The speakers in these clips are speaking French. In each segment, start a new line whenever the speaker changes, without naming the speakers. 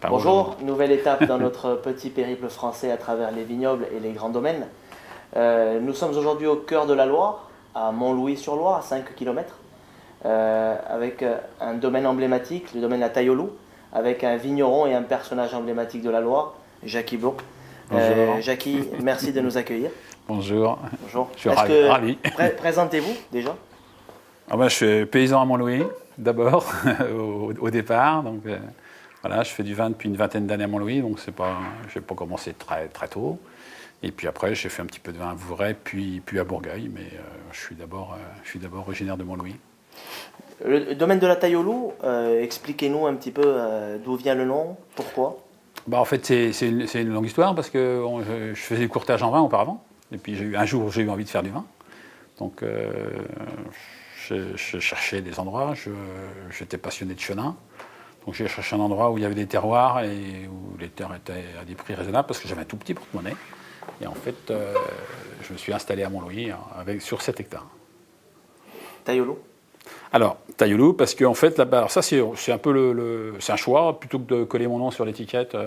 Bonjour, nouvelle étape dans notre petit périple français à travers les vignobles et les grands domaines. Nous sommes aujourd'hui au cœur de la Loire, à Montlouis-sur-Loire, à 5 km, avec un domaine emblématique, le domaine La Taille-au-Loup, avec un vigneron et un personnage emblématique de la Loire, Jackie Blot.
Bonjour.
Jackie, merci de nous accueillir.
Bonjour.
Bonjour.
Je suis ravi.
Présentez-vous déjà.
Je suis paysan à Montlouis, d'abord, au départ. Donc, voilà, je fais du vin depuis une vingtaine d'années à Montlouis, donc je n'ai pas commencé très, très tôt. Et puis après, j'ai fait un petit peu de vin à Vouvray, puis à Bourgueil, mais je suis d'abord originaire de Montlouis.
Le domaine de La Taille-au-Loup, expliquez-nous un petit peu d'où vient le nom, pourquoi.
En fait, c'est une longue histoire, parce que je faisais du courtage en vin auparavant. Et puis un jour, j'ai eu envie de faire du vin. Donc, je cherchais des endroits, j'étais passionné de chenin. Donc j'ai cherché un endroit où il y avait des terroirs et où les terres étaient à des prix raisonnables, parce que j'avais un tout petit porte-monnaie. Et en fait, je me suis installé à Montlouis sur 7 hectares.
Taille-au-Loup.
Alors, Taille-au-Loup, parce qu'en fait, là-bas, alors ça, c'est un peu c'est un choix. Plutôt que de coller mon nom sur l'étiquette,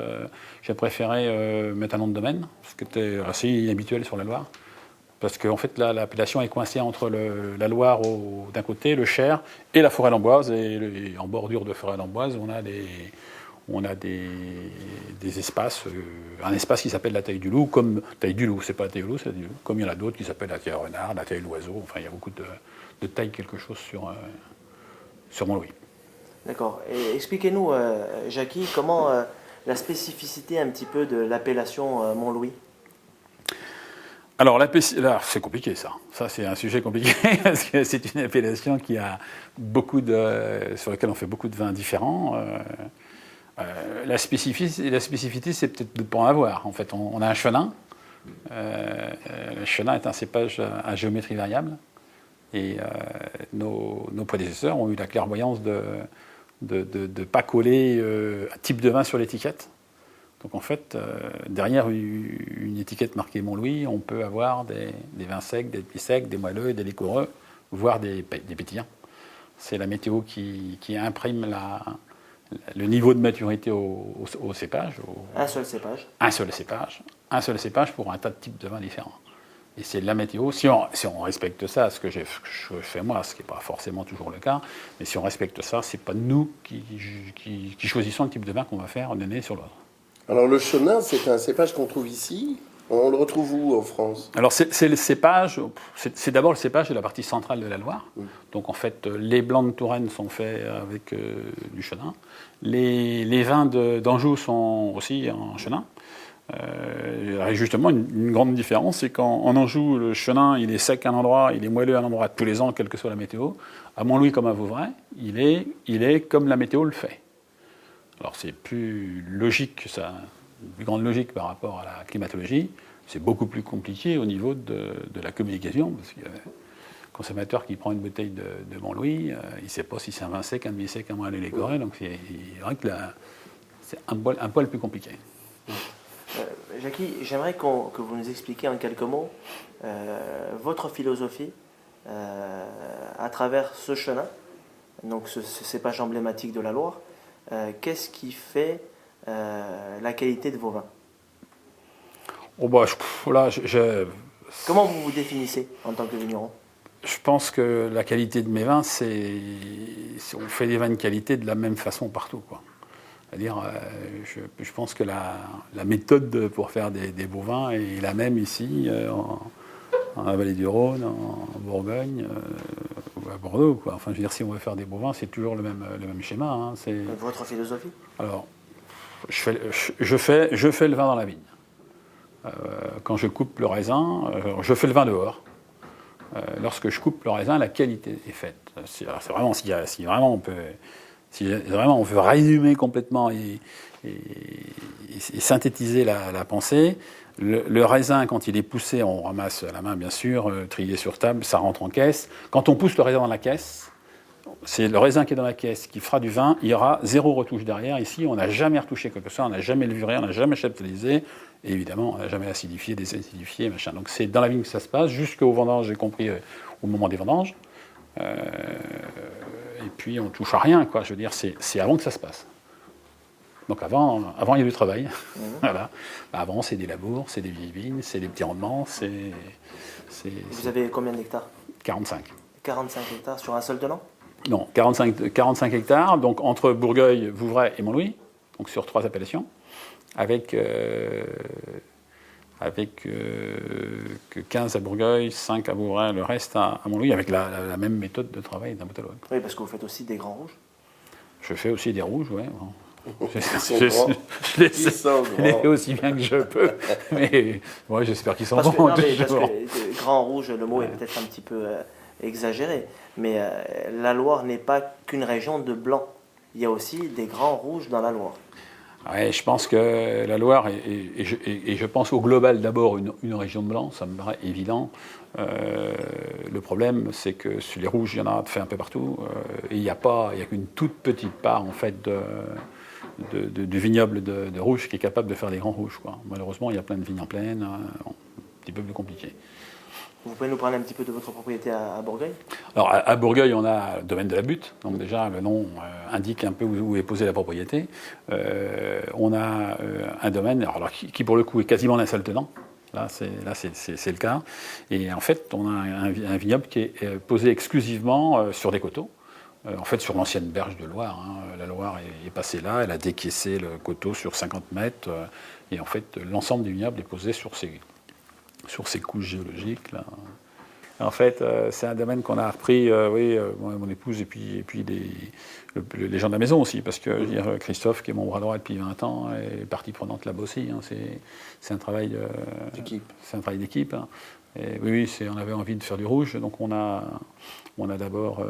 j'ai préféré mettre un nom de domaine, ce qui était assez inhabituel sur la Loire. Parce qu'en fait, l'appellation est coincée entre la Loire d'un côté, le Cher, et la forêt d'Amboise. Et en bordure de forêt d'Amboise, on a des espaces, un espace qui s'appelle la Taille du Loup, comme Taille du Loup, c'est pas la Taille du Loup, c'est la Taille du Loup, comme il y en a d'autres qui s'appellent la Taille Renard, la Taille de l'Oiseau, enfin il y a beaucoup de taille quelque chose sur Montlouis.
D'accord. Et expliquez-nous, Jackie, comment la spécificité un petit peu de l'appellation Montlouis.
Alors, c'est compliqué ça. Ça, c'est un sujet compliqué parce que c'est une appellation qui a sur laquelle on fait beaucoup de vins différents. La spécificité, c'est peut-être de ne pas en avoir. En fait, on a un chenin. Le chenin est un cépage à géométrie variable. Et nos prédécesseurs ont eu la clairvoyance de ne pas coller un type de vin sur l'étiquette. Donc en fait, derrière une étiquette marquée Montlouis, on peut avoir des vins secs, des demi-secs, des moelleux, des liquoreux, voire des pétillants. C'est la météo qui imprime le niveau de maturité au cépage.
Un seul cépage.
Un seul cépage pour un tas de types de vins différents. Et c'est la météo. Si on respecte ça, ce que je fais moi, ce qui n'est pas forcément toujours le cas, mais si on respecte ça, c'est pas nous qui choisissons le type de vin qu'on va faire d'une année sur l'autre.
Alors le chenin, c'est un cépage qu'on trouve ici. On le retrouve où en France?
Alors c'est le cépage, c'est d'abord le cépage de la partie centrale de la Loire. Donc en fait, les blancs de Touraine sont faits avec du chenin. Les vins d'Anjou sont aussi en chenin. Et justement, une grande différence, c'est qu'en Anjou, le chenin, il est sec à un endroit, il est moelleux à un endroit tous les ans, quelle que soit la météo. À Montlouis comme à Vouvray, il est comme la météo le fait. Alors c'est plus logique, ça, une plus grande logique par rapport à la climatologie. C'est beaucoup plus compliqué au niveau de la communication, parce que le consommateur qui prend une bouteille de Montlouis, il ne sait pas si c'est un vin sec, un demi-sec, un moelleux liquoré, donc c'est vrai que c'est un poil plus compliqué.
Jackie, j'aimerais que vous nous expliquiez en quelques mots votre philosophie à travers ce chenin, donc ce cépage emblématique de la Loire. Qu'est-ce qui fait la qualité de vos vins?
Comment
vous vous définissez en tant que vigneron?
Je pense que la qualité de mes vins, on fait des vins de qualité de la même façon partout, quoi. C'est-à-dire, je pense que la méthode pour faire des beaux vins est la même ici, en vallée du Rhône, en Bourgogne, ou à Bordeaux, quoi. Enfin, je veux dire, si on veut faire des beaux vins, c'est toujours le même schéma. Hein.
Votre philosophie?
Alors, je fais le vin dans la vigne. Quand je coupe le raisin, je fais le vin dehors. Lorsque je coupe le raisin, la qualité est faite. C'est vraiment, si vraiment on veut résumer complètement et synthétiser la pensée, le raisin, quand il est poussé, on ramasse à la main, bien sûr, trié sur table, ça rentre en caisse. Quand on pousse le raisin dans la caisse, c'est le raisin qui est dans la caisse qui fera du vin. Il y aura zéro retouche derrière. Ici, on n'a jamais retouché quelque chose, on n'a jamais levuré, on n'a jamais chaptalisé. Et évidemment, on n'a jamais acidifié, désacidifié, machin. Donc c'est dans la vigne que ça se passe, jusqu'au vendange, j'ai compris, au moment des vendanges. Et puis on touche à rien, quoi. Je veux dire, c'est avant que ça se passe. Donc avant, il y a du travail. Voilà. Avant, c'est des labours, c'est des vieilles vignes, c'est des petits rendements.
Vous avez combien d'hectares?
45.
45 hectares sur un seul tenant?
Non, 45 hectares, donc entre Bourgueil, Vouvray et Montlouis, donc sur 3 appellations, avec que 15 à Bourgueil, 5 à Vouvray, le reste à Montlouis, avec la même méthode de travail d'un bout à l'autre.
Oui, parce que vous faites aussi des grands rouges.
Je fais aussi des rouges, oui.
Ils sont
Je les fais aussi bien que je peux, mais ouais, j'espère qu'ils sont
parce que,
bons.
non, mais parce que grand rouge, le mot est peut-être un petit peu exagéré, mais la Loire n'est pas qu'une région de blanc. Il y a aussi des grands rouges dans la Loire.
Ouais, je pense que la Loire, et je pense au global d'abord une région de blanc, ça me paraît évident. Le problème, c'est que sur les rouges, il y en a fait un peu partout, et il n'y a qu'une toute petite part en fait du vignoble de rouge qui est capable de faire des grands rouges, quoi. Malheureusement, il y a plein de vignes en plaine, un petit peu plus compliqué.
Vous pouvez nous parler un petit peu de votre propriété à Bourgueil?
Alors à Bourgueil, on a le domaine de la Butte, donc déjà le nom indique un peu où est posée la propriété. On a un domaine alors, qui pour le coup est quasiment d'un seul tenant. Là, c'est le cas. Et en fait, on a un vignoble qui est posé exclusivement sur des coteaux. En fait, sur l'ancienne berge de Loire. La Loire est passée là, elle a décaissé le coteau sur 50 mètres. Et en fait, l'ensemble du vignoble est posé sur ces couches géologiques, là. En fait, c'est un domaine qu'on a repris, mon épouse et puis les gens de la maison aussi, parce que je veux dire, Christophe, qui est mon bras droit depuis 20 ans, est partie prenante là-bas aussi. C'est un travail d'équipe. C'est un travail d'équipe. Et oui, on avait envie de faire du rouge, donc on a d'abord...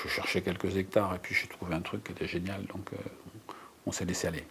je cherchais quelques hectares, et puis j'ai trouvé un truc qui était génial, donc on s'est laissé aller.